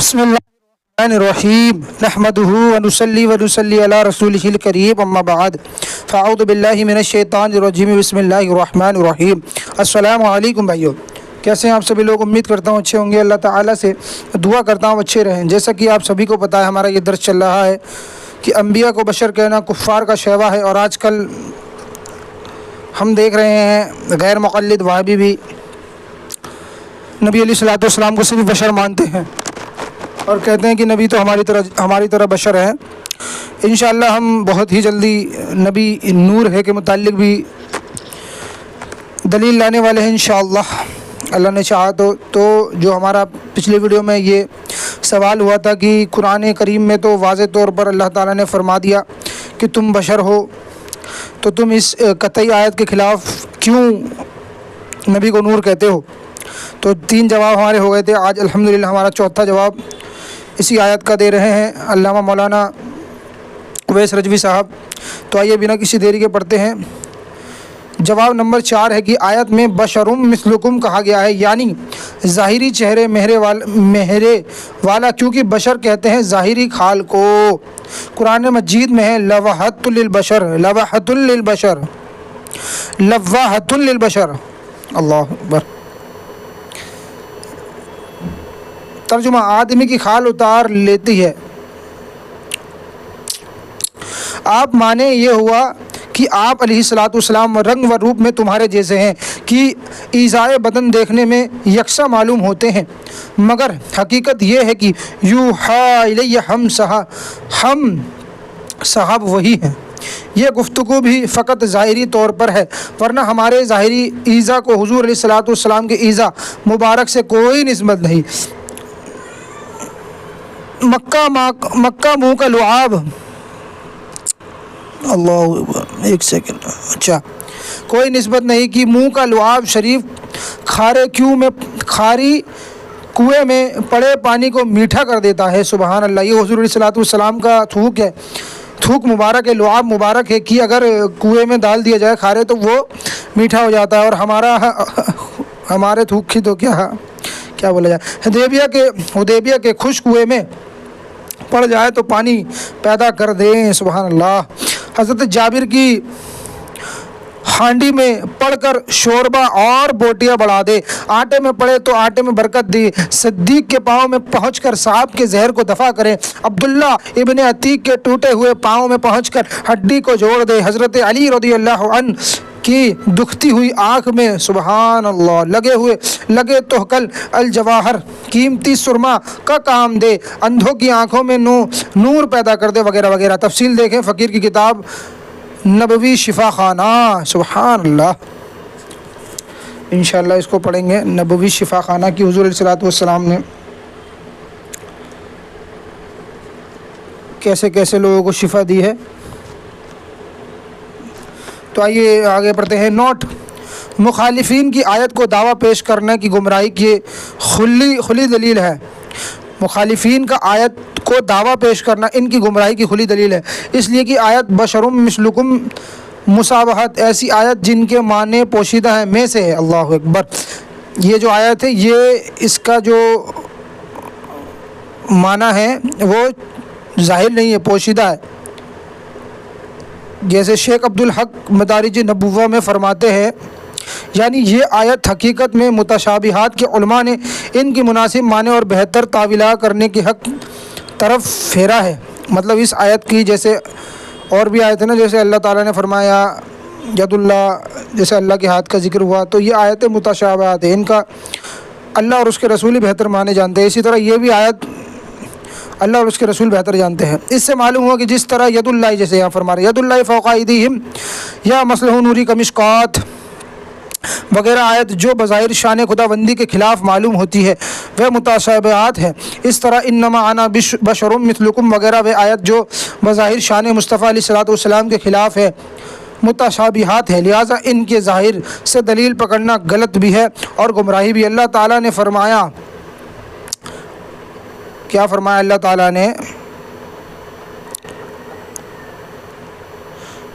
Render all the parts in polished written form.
بسم اللہ الرحمن الرحیم نحمده ونصلی ونصلی علی رسولہ الکریم اما بعد فاعوذ باللہ من الشیطان الرجیم بسم اللہ الرحمن الرحیم۔ السلام علیکم بھائیو، کیسے ہیں آپ سبھی لوگ؟ امید کرتا ہوں اچھے ہوں گے۔ اللہ تعالیٰ سے دعا کرتا ہوں اچھے رہیں۔ جیسا کہ آپ سبھی کو پتہ ہے، ہمارا یہ درس چل رہا ہے کہ انبیاء کو بشر کہنا کفار کا شیوا ہے، اور آج کل ہم دیکھ رہے ہیں غیر مقلد وہابی بھی نبی علیہ الصلوۃ والسلام کو صرف بشر مانتے ہیں اور کہتے ہیں کہ نبی تو ہماری طرح بشر ہے۔ انشاءاللہ ہم بہت ہی جلدی نبی نور ہے کے متعلق بھی دلیل لانے والے ہیں انشاءاللہ، اللہ نے چاہا تو جو ہمارا پچھلی ویڈیو میں یہ سوال ہوا تھا کہ قرآن کریم میں تو واضح طور پر اللہ تعالیٰ نے فرما دیا کہ تم بشر ہو، تو تم اس قطعی آیت کے خلاف کیوں نبی کو نور کہتے ہو؟ تو 3 جواب ہمارے ہو گئے تھے۔ آج الحمدللہ ہمارا چوتھا جواب اسی آیت کا دے رہے ہیں علامہ مولانا اویس رجوی صاحب۔ تو آئیے بنا کسی دیری کے پڑھتے ہیں۔ جواب نمبر 4 ہے کہ آیت میں بشرم مثلکم کہا گیا ہے، یعنی ظاہری چہرے مہرے والا، کیونکہ بشر کہتے ہیں ظاہری کھال کو۔ قرآن مجید میں ہے لوحۃ للبشر، لوحۃ للبشر، لوحۃ للبشر، اللہ اکبر۔ ترجمہ: آدمی کی کھال اتار لیتی ہے۔ آپ مانے یہ ہوا کہ آپ علیہ الصلوۃ والسلام رنگ و روپ میں تمہارے جیسے ہیں، کہ اعضائے بدن دیکھنے میں یکساں معلوم ہوتے ہیں، مگر حقیقت یہ ہے کہ یوحیٰ الیہ ہم صاحب وہی ہیں۔ یہ گفتگو بھی فقط ظاہری طور پر ہے، ورنہ ہمارے ظاہری اعضاء کو حضور علیہ الصلوۃ والسلام کے اعضاء مبارک سے کوئی نسبت نہیں۔ مکہ منہ کا لعاب، اللہ ایک سیکنڈ، اچھا کوئی نسبت نہیں کہ منہ کا لعاب شریف کھاری کنویں میں پڑے پانی کو میٹھا کر دیتا ہے۔ سبحان اللہ، یہ حضور علیہ الصلوۃ والسلام کا تھوک ہے، تھوک مبارک ہے، لعاب مبارک ہے کہ اگر کنویں میں ڈال دیا جائے کھارے تو وہ میٹھا ہو جاتا ہے، اور ہمارے تھوک کی تو کیا بولا جائے، حدیبیہ کے خشک کنویں میں پڑ جائے تو پانی پیدا کر دیں۔ سبحان اللہ۔ حضرت جابر کی ہانڈی میں پڑھ کر شوربہ اور بوٹیاں بڑھا دے، آٹے میں پڑے تو آٹے میں برکت دی، صدیق کے پاؤں میں پہنچ کر صاحب کے زہر کو دفع کرے، عبداللہ ابن عتیق کے ٹوٹے ہوئے پاؤں میں پہنچ کر ہڈی کو جوڑ دے، حضرت علی رضی اللہ عنہ کی دکھتی ہوئی آنکھ میں سبحان اللہ لگے توکل الجواہر قیمتی سرما کا کام دے، اندھوں کی آنکھوں میں نور پیدا کر دے، وغیرہ وغیرہ۔ تفصیل دیکھیں فقیر کی کتاب نبوی شفا خانہ۔ سبحان اللہ، انشاءاللہ اس کو پڑھیں گے، نبوی شفا خانہ کی حضور علیہ الصلوۃ والسلام نے کیسے کیسے لوگوں کو شفا دی ہے۔ تو آئیے آگے پڑھتے ہیں۔ نوٹ: مخالفین کی آیت کو دعویٰ پیش کرنے کی گمراہی کی کھلی دلیل ہے۔ مخالفین کا آیت کو دعویٰ پیش کرنا ان کی گمراہی کی کھلی دلیل ہے، اس لیے کہ آیت بشرم مثلکم مشابہت ایسی آیت جن کے معنی پوشیدہ ہیں میں سے ہے۔ اللہ اکبر۔ یہ جو آیت ہے یہ اس کا جو معنی ہے وہ ظاہر نہیں ہے، پوشیدہ ہے۔ جیسے شیخ عبدالحق مدارج نبوہ میں فرماتے ہیں، یعنی یہ آیت حقیقت میں متشابہات کے علماء نے ان کی مناسب معنی اور بہتر تعویلات کرنے کی حق طرف پھیرا ہے۔ مطلب اس آیت کی جیسے اور بھی آیت ہے نا، جیسے اللہ تعالیٰ نے فرمایا ید اللہ، جیسے اللہ کے ہاتھ کا ذکر ہوا، تو یہ آیتیں متشابہات ہیں، ان کا اللہ اور اس کے رسول ہی بہتر معنی جانتے ہیں۔ اسی طرح یہ بھی آیت اللہ اور اس کے رسول بہتر جانتے ہیں۔ اس سے معلوم ہوا کہ جس طرح ید اللہ، جیسے یہاں فرما رہے ید اللہ فوق ایدیہم یا مثلہ نوری کمشکات وغیرہ آیت جو بظاہر شان خدا بندی کے خلاف معلوم ہوتی ہے وہ متشابہات ہے۔ اس طرح انما انا بشر مثلکم وغیرہ وہ آیت جو بظاہر شان مصطفیٰ علیہ الصلوۃ والسلام کے خلاف ہے متشابہات ہے، لہٰذا ان کے ظاہر سے دلیل پکڑنا غلط بھی ہے اور گمراہی بھی۔ اللہ تعالیٰ نے فرمایا، کیا فرمایا اللہ تعالیٰ نے؟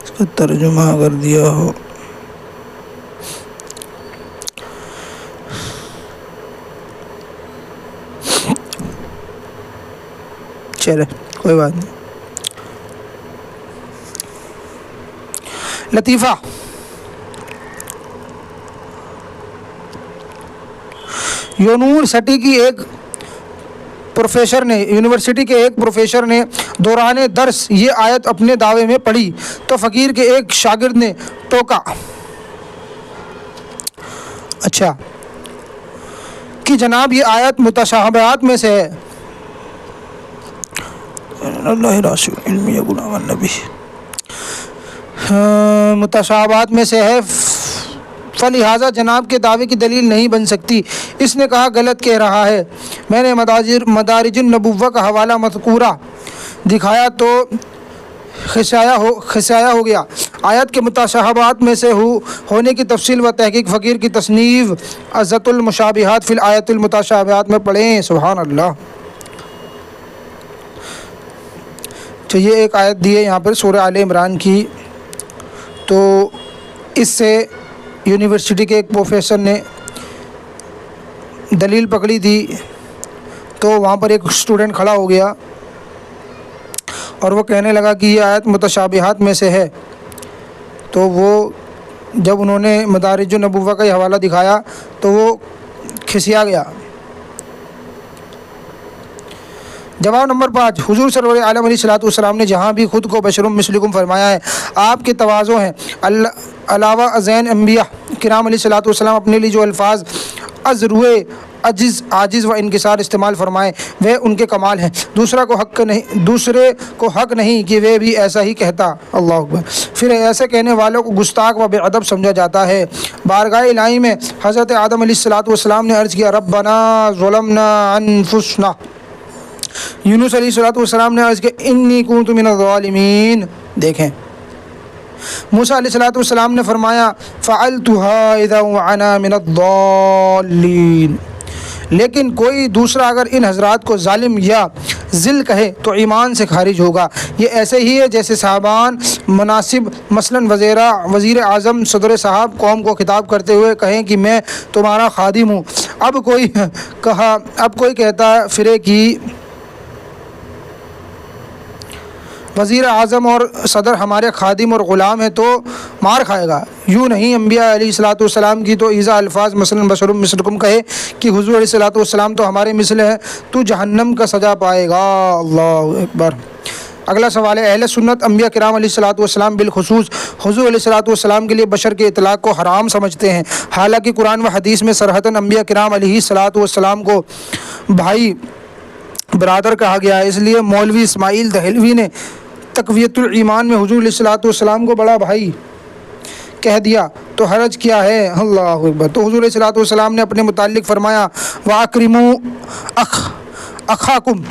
اس کا ترجمہ اگر دیا ہو، چلے کوئی بات نہیں. لطیفہ، یونیورسٹی کے ایک پروفیسر نے دوران درس یہ آیت اپنے دعوے میں پڑھی تو فقیر کے ایک شاگرد نے ٹوکا اچھا کہ جناب یہ آیت متشابہات میں سے ہے. اللہ رسول علم یا غلام النبی متشابہات میں سے ہے، فلہذا جناب کے دعوے کی دلیل نہیں بن سکتی. اس نے کہا غلط کہہ رہا ہے. میں نے مدارج النبوہ کا حوالہ مذکورہ دکھایا تو خسایا ہو گیا. آیت کے متشابہات میں سے ہونے کی تفصیل و تحقیق فقیر کی تصنیف عزت المشابہات فی الآیات المتشابہات میں پڑھیں. سبحان اللہ. تو یہ ایک آیت دی ہے یہاں پر سورہ آل عمران کی. تو اس سے یونیورسٹی کے ایک پروفیسر نے دلیل پکڑی تھی تو وہاں پر ایک اسٹوڈنٹ کھڑا ہو گیا اور وہ کہنے لگا کہ یہ آیت متشابہات میں سے ہے. تو وہ جب انہوں نے مدارج النبوہ کا یہ حوالہ دکھایا تو وہ کھسیا گیا. جواب نمبر 5. حضور صلی اللہ علیہ وسلم نے جہاں بھی خود کو بشر مثلکم فرمایا ہے آپ کے تواضع ہیں. علاوہ ازین انبیاء کرام علیہ السلام اپنے لیے جو الفاظ از روئے عاجز و انکسار استعمال فرمائے وہ ان کے کمال ہیں. دوسرے کو حق نہیں کہ وہ بھی ایسا ہی کہتا. اللہ اکبر. پھر ایسے کہنے والوں کو گستاخ و بے ادب سمجھا جاتا ہے. بارگاہ الہی میں حضرت آدم علیہ السلام نے عرض کیا ربنا ظلمنا انفسنا. یونس علیہ السلام نے عرض کیا انی کنت من الظالمین. دیکھیں موسیٰ علیہ السلام نے فرمایا فعلتها اذا وانا من الضالین. لیکن کوئی دوسرا اگر ان حضرات کو ظالم یا ذل کہے تو ایمان سے خارج ہوگا. یہ ایسے ہی ہے جیسے صاحبان مناسب مثلاً وزیر اعظم صدر صاحب قوم کو خطاب کرتے ہوئے کہیں کہ میں تمہارا خادم ہوں. اب کوئی کہتا پھرے کہ وزیر اعظم اور صدر ہمارے خادم اور غلام ہیں تو مار کھائے گا. یوں نہیں. انبیاء علیہ السلام کی تو ایزا الفاظ مثلا بشر مثلکم کہے کہ حضور علیہ السلام تو ہمارے مثل ہیں تو جہنم کا سزا پائے گا. اللہ اکبر. اگلا سوال ہے اہل سنت انبیاء کرام علیہ السلام بالخصوص حضور علیہ السلام کے لیے بشر کے اطلاق کو حرام سمجھتے ہیں، حالانکہ قرآن و حدیث میں صراحتاً انبیاء کرام علیہ السلام کو بھائی برادر کہا گیا ہے. اس لیے مولوی اسماعیل دہلوی نے تقویت الایمان میں حضور علیہ السلام کو بڑا بھائی کہہ دیا تو حرج کیا ہے. اللہ اکبر. تو حضور علیہ السلام نے اپنے متعلق فرمایا وَأَكْرِمُوا أَخَاكُمْ،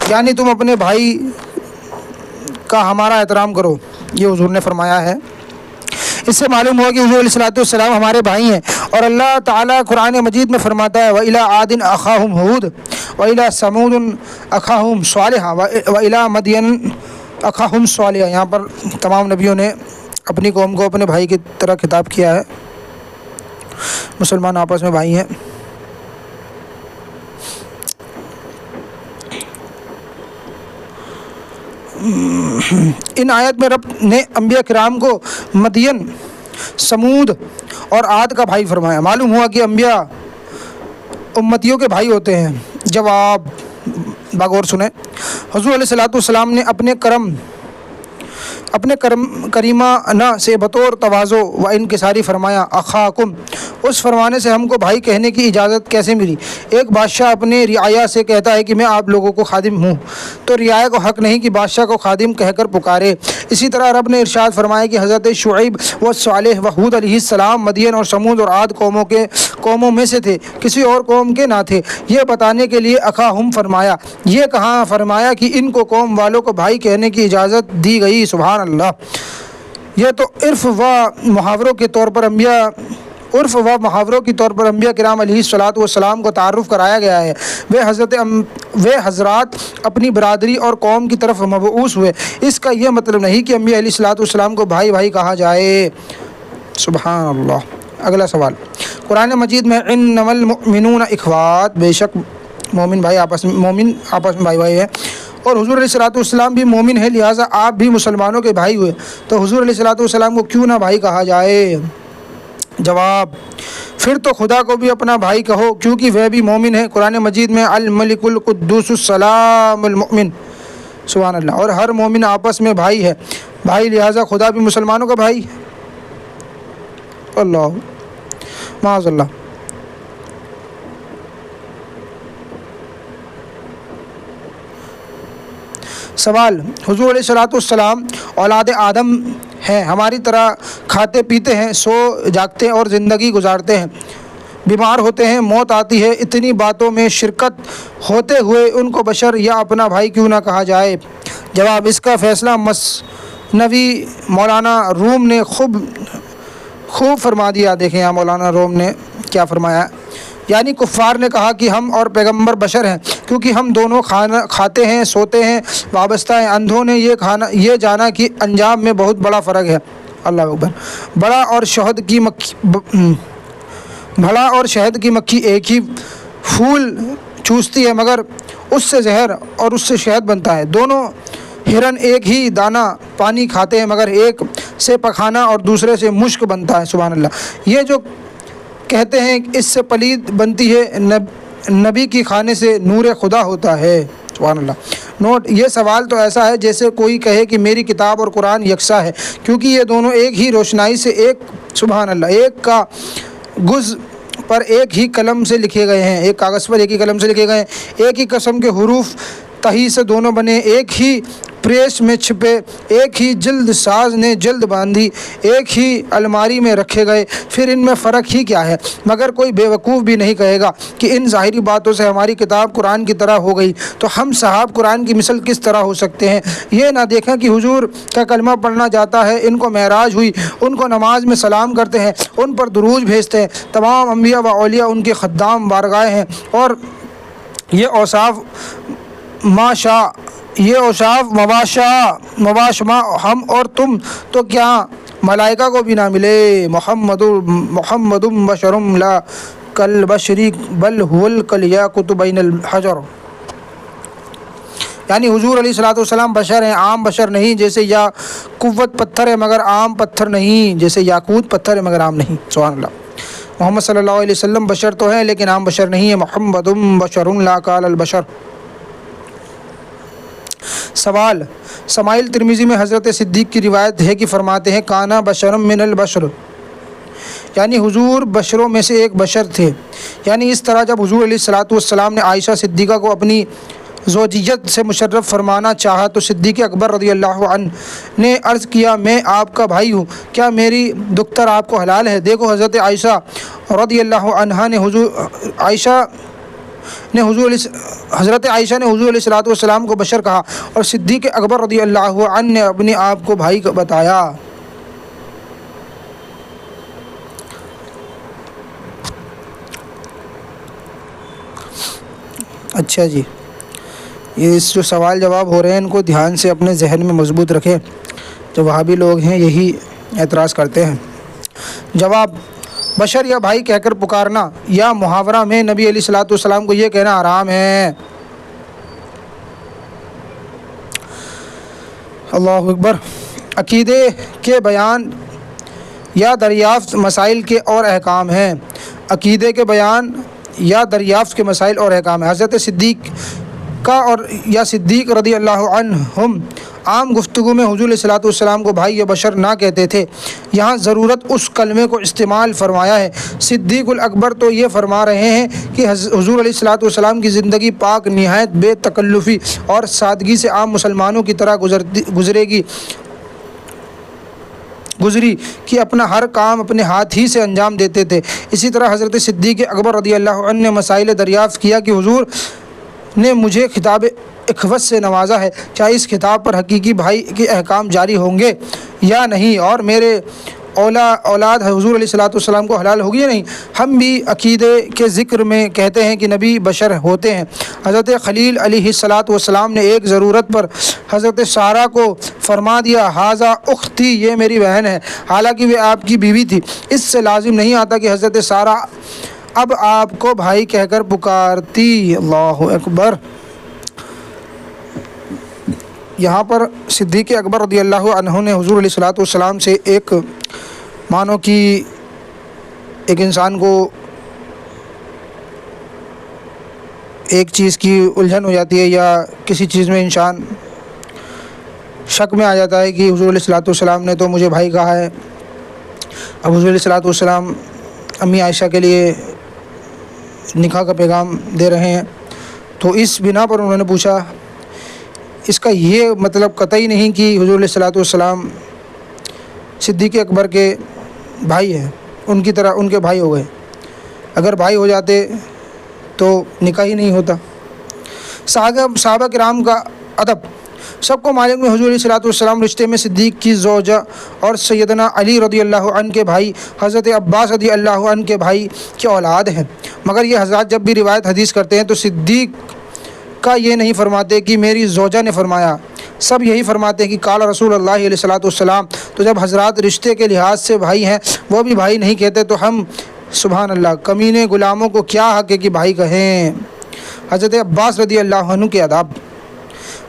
یعنی تم اپنے بھائی کا ہمارا احترام کرو. یہ حضور نے فرمایا ہے. اس سے معلوم ہوا کہ حضور علیہ السلام ہمارے بھائی ہیں. اور اللہ تعالیٰ قرآن مجید میں فرماتا ہے وَإِلَىٰ عَادٍ أَخَاهُمْ هُودٍ وَإِلَىٰ ثَمُودٍ أَخَاهُمْ صَالِحًا وَإِلَىٰ مَدْيَنَ أَخَاهُمْ صَالِحًا. یہاں پر تمام نبیوں نے اپنی قوم کو اپنے بھائی کی طرح خطاب کیا ہے. مسلمان آپس میں بھائی ہیں. ان آیت میں رب نے انبیاء کرام کو مدین، سمود اور عاد کا بھائی فرمایا. معلوم ہوا کہ انبیاء امتیوں کے بھائی ہوتے ہیں. جواب بغور سنیں. حضور علیہ السلام نے اپنے کریمانہ سے بطور تواضع و انکساری فرمایا اخاکم. اس فرمانے سے ہم کو بھائی کہنے کی اجازت کیسے ملی؟ ایک بادشاہ اپنے رعایا سے کہتا ہے کہ میں آپ لوگوں کو خادم ہوں تو رعایا کو حق نہیں کہ بادشاہ کو خادم کہہ کر پکارے. اسی طرح رب نے ارشاد فرمایا کہ حضرت شعیب و صالح و ہود علیہ السلام مدین اور سمود اور عاد قوموں میں سے تھے، کسی اور قوم کے نہ تھے. یہ بتانے کے لیے اخاہم فرمایا. یہ کہاں فرمایا کہ ان کو قوم والوں کو بھائی کہنے کی اجازت دی گئی. سبحان اللہ. یہ تو عرف و محاوروں کے طور پر انبیاء کرام علیہ السلام کو تعارف کرایا گیا ہے. وہ حضرات اپنی برادری اور قوم کی طرف مبعوث ہوئے. اس کا یہ مطلب نہیں کہ انبیاء علیہ السلام کو بھائی کہا جائے. سبحان اللہ. اگلا سوال. قرآن مجید میں انما المؤمنون اخوات، بے شک مومن آپس میں بھائی ہیں، اور حضور علیہ الصلوۃ والسلام بھی مومن ہے، لہٰذا آپ بھی مسلمانوں کے بھائی ہوئے، تو حضور علیہ الصلوۃ والسلام کو کیوں نہ بھائی کہا جائے؟ جواب: پھر تو خدا کو بھی اپنا بھائی کہو، کیونکہ وہ بھی مومن ہے۔ قرآن مجید میں الملک القدوس السلام المؤمن، سبحان اللہ، اور ہر مومن آپس میں بھائی ہے، لہٰذا خدا بھی مسلمانوں کا بھائی۔ اللہ معاذ اللہ۔ سوال: حضور علیہ الصلوۃ والسلام اولاد آدم ہیں، ہماری طرح کھاتے پیتے ہیں، سو جاگتے ہیں اور زندگی گزارتے ہیں، بیمار ہوتے ہیں، موت آتی ہے، اتنی باتوں میں شرکت ہوتے ہوئے ان کو بشر یا اپنا بھائی کیوں نہ کہا جائے؟ جواب: اس کا فیصلہ مثنوی مولانا روم نے خوب فرما دیا۔ دیکھیں یہاں مولانا روم نے کیا فرمایا، یعنی کفار نے کہا کہ ہم اور پیغمبر بشر ہیں، کیونکہ ہم دونوں کھاتے ہیں، سوتے ہیں، وابستہ ہیں۔ اندھوں نے یہ جانا کہ انجام میں بہت بڑا فرق ہے۔ اللہ اکبر۔ بڑا اور شہد کی مکھی ایک ہی پھول چوستی ہے، مگر اس سے زہر اور اس سے شہد بنتا ہے۔ دونوں ہرن ایک ہی دانہ پانی کھاتے ہیں، مگر ایک سے پخانہ اور دوسرے سے مشک بنتا ہے۔ سبحان اللہ۔ یہ جو کہتے ہیں اس سے پلید بنتی ہے، نبی کی کھانے سے نور خدا ہوتا ہے۔ سبحان اللہ۔ نوٹ: یہ سوال تو ایسا ہے جیسے کوئی کہے کہ میری کتاب اور قرآن یکساں ہے، کیونکہ یہ دونوں ایک ہی روشنائی سے سبحان اللہ، ایک کاغذ پر ایک ہی قلم سے لکھے گئے ہیں، ایک ہی قسم کے حروف تہی سے دونوں بنے، ایک ہی پریس میں چھپے، ایک ہی جلد ساز نے جلد باندھی، ایک ہی الماری میں رکھے گئے، پھر ان میں فرق ہی کیا ہے؟ مگر کوئی بیوقوف بھی نہیں کہے گا کہ ان ظاہری باتوں سے ہماری کتاب قرآن کی طرح ہو گئی، تو ہم صحاب قرآن کی مثل کس طرح ہو سکتے ہیں؟ یہ نہ دیکھیں کہ حضور کا کلمہ پڑھنا جاتا ہے، ان کو معراج ہوئی، ان کو نماز میں سلام کرتے ہیں، ان پر درود بھیجتے ہیں، تمام انبیاء و اولیاء ان کے خدام بارگاہ ہیں، اور یہ اوصاف مواشما ہم اور تم تو کیا ملائکہ کو بھی نہ ملے۔ محمد بشر لا کل بشری بل هو الکلیاقۃ بین الحجر، یعنی حضور علیہ الصلوۃ والسلام بشر ہیں، عام بشر نہیں، جیسے یا قوت پتھر ہے مگر عام پتھر نہیں، جیسے یاقوت پتھر ہے مگر عام نہیں۔ سبحان اللہ۔ محمد صلی اللہ علیہ وسلم بشر تو ہیں لیکن عام بشر نہیں ہے۔ محمد بشر لا کال البشر۔ سوال: سمائل ترمذی میں حضرت صدیق کی روایت ہے کہ فرماتے ہیں کانا بشر من البشر، یعنی حضور بشروں میں سے ایک بشر تھے، یعنی اس طرح جب حضور علیہ الصلوۃ والسلام نے عائشہ صدیقہ کو اپنی زوجیت سے مشرف فرمانا چاہا تو صدیق اکبر رضی اللہ عنہ نے عرض کیا میں آپ کا بھائی ہوں، کیا میری دختر آپ کو حلال ہے؟ دیکھو حضرت عائشہ رضی اللہ عنہا نے حضرت عائشہ نے حضور علیہ الصلوۃ والسلام کو بشر کہا، اور صدیق اکبر رضی اللہ عنہ نے اپنے آپ کو بھائی بتایا۔ اچھا جی، یہ جو سوال جواب ہو رہے ہیں ان کو دھیان سے اپنے ذہن میں مضبوط رکھیں، جو وہابی لوگ ہیں یہی اعتراض کرتے ہیں۔ جواب: بشر یا بھائی کہہ کر پکارنا یا محاورہ میں نبی علیہ الصلوۃ والسلام کو یہ کہنا حرام ہے۔ اللہ اکبر۔ عقیدے کے بیان یا دریافت مسائل کے اور احکام ہیں۔ عقیدے کے بیان یا دریافت کے مسائل اور احکام ہیں۔ حضرت صدیق صدیق رضی اللہ عنہم عام گفتگو میں حضور علیہ الصلوۃ والسلام کو بھائی یا بشر نہ کہتے تھے، یہاں ضرورت اس کلمے کو استعمال فرمایا ہے۔ صدیق الاکبر تو یہ فرما رہے ہیں کہ حضور علیہ الصلوۃ والسلام کی زندگی پاک نہایت بے تکلفی اور سادگی سے عام مسلمانوں کی طرح گزری کہ اپنا ہر کام اپنے ہاتھ ہی سے انجام دیتے تھے۔ اسی طرح حضرت صدیق اکبر رضی اللہ عنہ نے مسائل دریافت کیا کہ حضور نے مجھے خطاب اخوت سے نوازا ہے، کیا اس خطاب پر حقیقی بھائی کے احکام جاری ہوں گے یا نہیں، اور میرے اولاد حضور علیہ الصلوۃ والسلام کو حلال ہوگی یا نہیں؟ ہم بھی عقیدے کے ذکر میں کہتے ہیں کہ نبی بشر ہوتے ہیں۔ حضرت خلیل علیہ الصلوۃ والسلام نے ایک ضرورت پر حضرت سارہ کو فرما دیا ھذا اختی، یہ میری بہن ہے، حالانکہ وہ آپ کی بیوی تھی۔ اس سے لازم نہیں آتا کہ حضرت سارہ اب آپ کو بھائی کہہ کر پکارتی۔ اللہ اکبر۔ یہاں پر صدیق اکبر رضی اللہ عنہ نے حضور علیہ الصلوۃ والسلام سے ایک مانو کہ ایک انسان کو ایک چیز کی الجھن ہو جاتی ہے یا کسی چیز میں انسان شک میں آ جاتا ہے کہ حضور علیہ الصلوۃ والسلام نے تو مجھے بھائی کہا ہے، اب حضور علیہ الصلوۃ والسلام امی عائشہ کے لیے نکاح کا پیغام دے رہے ہیں، تو اس بنا پر انہوں نے پوچھا، اس کا یہ مطلب قطعی نہیں کہ حضور علیہ الصلوۃ والسلام صدیق اکبر کے بھائی ہیں، ان کی طرح ان کے بھائی ہو گئے، اگر بھائی ہو جاتے تو نکاح ہی نہیں ہوتا۔ صحابہ کرام کا ادب۔ سب کو معلوم ہے حضور علیہ الصلوۃ والسلام رشتے میں صدیق کی زوجہ اور سیدنا علی رضی اللہ عنہ کے بھائی حضرت عباس رضی اللہ عنہ کے بھائی کی اولاد ہیں، مگر یہ حضرات جب بھی روایت حدیث کرتے ہیں تو صدیق کا یہ نہیں فرماتے کہ میری زوجہ نے فرمایا، سب یہی فرماتے ہیں کہ قال رسول اللہ علیہ الصلوۃ والسلام۔ تو جب حضرات رشتے کے لحاظ سے بھائی ہیں وہ بھی بھائی نہیں کہتے تو ہم سبحان اللہ کمینے غلاموں کو کیا حق ہے کہ بھائی کہیں۔ حضرت عباس رضی اللہ عنہ کے آداب۔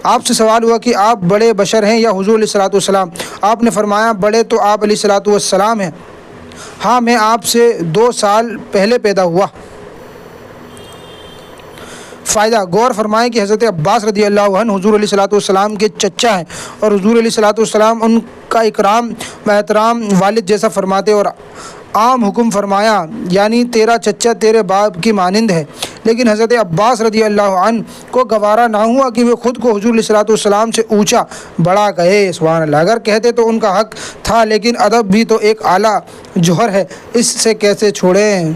آپ سے سوال ہوا کہ آپ بڑے بشر ہیں یا حضور علیہ الصلوۃ والسلام؟ آپ نے فرمایا بڑے تو آپ علیہ الصلوۃ والسلام ہیں، ہاں میں آپ سے 2 سال پہلے پیدا ہوا۔ فائدہ، غور فرمائیں کہ حضرت عباس رضی اللہ عنہ حضور علیہ الصلوۃ والسلام کے چچا ہیں، اور حضور علیہ الصلوۃ والسلام ان کا اکرام و احترام والد جیسا فرماتے اور عام حکم فرمایا، یعنی تیرا چچا تیرے باپ کی مانند ہے۔ لیکن حضرت عباس رضی اللہ عنہ کو گوارا نہ ہوا کہ وہ خود کو حضور علیہ الصلوۃ والسلام سے اونچا بڑا کہے، سبحان اللہ، اگر کہتے تو ان کا حق تھا، لیکن ادب بھی تو ایک اعلیٰ جوہر ہے، اس سے کیسے چھوڑیں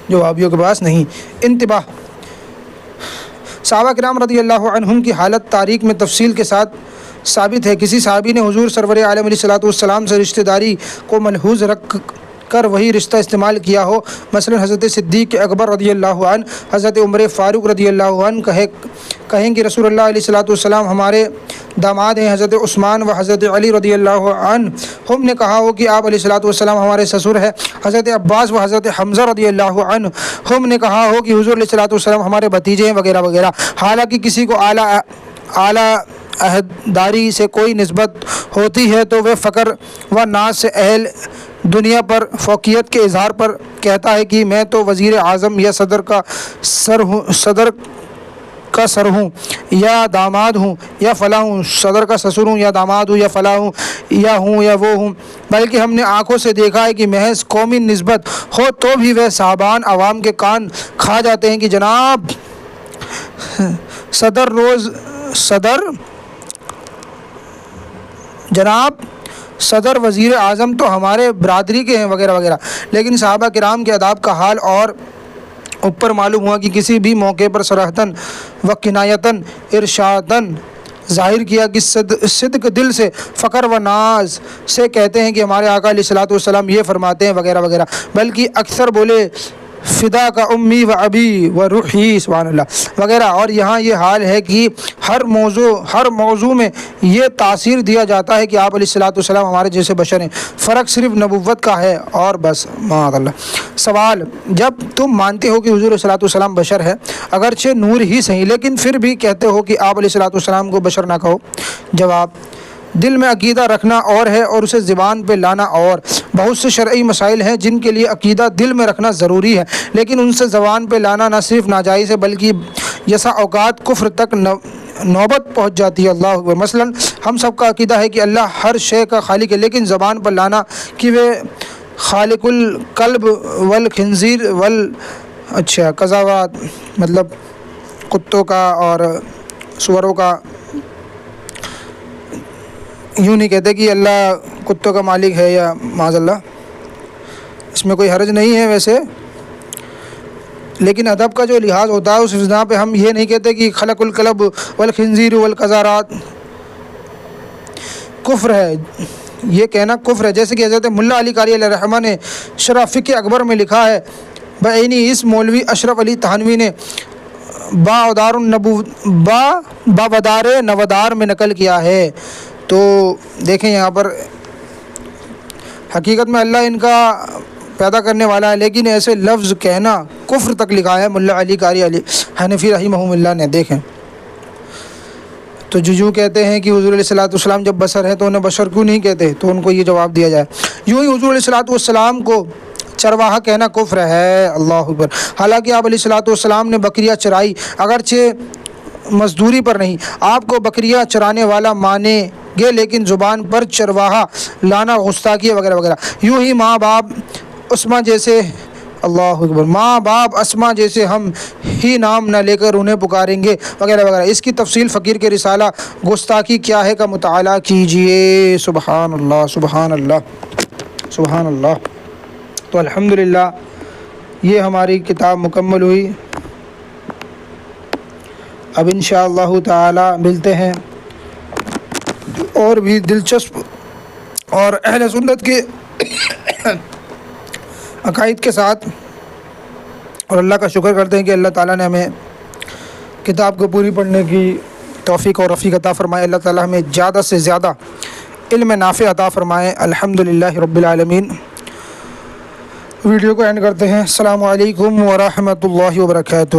جو بھابھیوں کے پاس نہیں۔ انتباہ، صحابہ کرام رضی اللہ عنہم کی حالت تاریخ میں تفصیل کے ساتھ ثابت ہے۔ کسی صحابی نے حضور سرور عالم علیہ الصلوۃ والسلام سے رشتہ داری کو ملحوظ رکھ کر وہی رشتہ استعمال کیا ہو، مثلا حضرت صدیق اکبر رضی اللہ عنہ، حضرت عمر فاروق رضی اللہ عنہ کہیں کہ رسول اللہ علیہ الصلوۃ والسلام ہمارے داماد ہیں، حضرت عثمان و حضرت علی رضی اللہ عنہ ہم نے کہا ہو کہ آپ علیہ الصلوۃ والسلام ہمارے سسر ہیں، حضرت عباس و حضرت حمزہ رضی اللہ عنہ ہم نے کہا ہو کہ حضور علیہ الصلوۃ والسلام ہمارے بھتیجے ہیں، وغیرہ وغیرہ۔ حالانکہ کسی کو اعلیٰ عہدیداری سے کوئی نسبت ہوتی ہے تو وہ فقر و ناز سے اہل دنیا پر فوقیت کے اظہار پر کہتا ہے کہ میں تو وزیر اعظم یا صدر کا سر ہوں یا داماد ہوں یا فلاں ہوں، صدر کا سسر ہوں یا داماد ہوں یا فلاں ہوں یا وہ ہوں، بلکہ ہم نے آنکھوں سے دیکھا ہے کہ محض قومی نسبت ہو تو بھی وہ صاحبان عوام کے کان کھا جاتے ہیں کہ جناب صدر وزیر اعظم تو ہمارے برادری کے ہیں، وغیرہ وغیرہ۔ لیکن صحابہ کرام کے آداب کا حال اور اوپر معلوم ہوا کہ کسی بھی موقع پر صراحتاً و کنایتاً ارشاداً ظاہر کیا کہ صدق دل سے فخر و ناز سے کہتے ہیں کہ ہمارے آقا علیہ الصلوۃ والسلام یہ فرماتے ہیں، وغیرہ وغیرہ، بلکہ اکثر بولے فدا کا امی و ابی و روحی، سبحان اللہ، وغیرہ۔ اور یہاں یہ حال ہے کہ ہر موضوع میں یہ تاثیر دیا جاتا ہے کہ آپ علیہ الصلوۃ والسلام ہمارے جیسے بشر ہیں، فرق صرف نبوت کا ہے اور بس، معاذ اللہ۔ سوال، جب تم مانتے ہو کہ حضور علیہ الصلوۃ والسلام بشر ہے، اگرچہ نور ہی صحیح، لیکن پھر بھی کہتے ہو کہ آپ علیہ الصلوۃ والسلام کو بشر نہ کہو؟ جواب، دل میں عقیدہ رکھنا اور ہے اور اسے زبان پہ لانا اور۔ بہت سے شرعی مسائل ہیں جن کے لیے عقیدہ دل میں رکھنا ضروری ہے، لیکن ان سے زبان پہ لانا نہ صرف ناجائز ہے بلکہ یسا اوقات کفر تک نوبت پہنچ جاتی ہے۔ اللہ اکبر۔ مثلا ہم سب کا عقیدہ ہے کہ اللہ ہر شے کا خالق ہے، لیکن زبان پر لانا کہ وہ خالق الکلب والخنزیر قذاوات، مطلب کتوں کا اور سوروں کا، یوں نہیں کہتے کہ اللہ کتوں کا مالک ہے یا معاذ اللہ، اس میں کوئی حرج نہیں ہے ویسے، لیکن ادب کا جو لحاظ ہوتا ہے اس بنا پہ ہم یہ نہیں کہتے کہ خلق الکلب والخنزیر والقذارات کفر ہے، یہ کہنا کفر ہے۔ جیسے کہ حضرت ملا علی قاری علیہ الرحمہ نے شرح فقہ اکبر میں لکھا ہے، بعینی اس مولوی اشرف علی تھانوی نے باودار نودار میں نقل کیا ہے۔ تو دیکھیں یہاں پر حقیقت میں اللہ ان کا پیدا کرنے والا ہے، لیکن ایسے لفظ کہنا کفر تک لکھا ہے ملا علی قاری علی حنفی رحمہ اللہ نے. دیکھیں تو جو کہتے ہیں کہ حضور علیہ الصلوۃ والسلام جب بشر ہیں تو انہیں بشر کیوں نہیں کہتے، تو ان کو یہ جواب دیا جائے. یوں ہی حضور علیہ الصلوۃ والسلام کو چرواہا کہنا کفر ہے. اللہ اکبر. حالانکہ آپ علیہ الصلوۃ والسلام نے بکریاں چرائی، اگرچہ مزدوری پر نہیں. آپ کو بکریاں چرانے والا مانیں گے، لیکن زبان پر چرواہا لانا گستاخی وغیرہ وغیرہ. یوں ہی ماں باپ اسما جیسے، اللہ اکبر، ماں باپ اسما جیسے ہم ہی نام نہ لے کر انہیں پکاریں گے وغیرہ وغیرہ. اس کی تفصیل فقیر کے رسالہ گستاخی کیا ہے کا مطالعہ کیجئے. سبحان اللہ سبحان اللہ سبحان اللہ. تو الحمدللہ یہ ہماری کتاب مکمل ہوئی. اب انشاءاللہ تعالی ملتے ہیں اور بھی دلچسپ اور اہل سنت کے عقائد کے ساتھ، اور اللہ کا شکر کرتے ہیں کہ اللہ تعالیٰ نے ہمیں کتاب کو پوری پڑھنے کی توفیق اور رفیق عطا فرمائے. اللہ تعالیٰ ہمیں زیادہ سے زیادہ علم نافع عطا فرمائے. الحمدللہ رب العالمین. ویڈیو کو اینڈ کرتے ہیں. السلام علیکم ورحمۃ اللہ وبرکاتہ.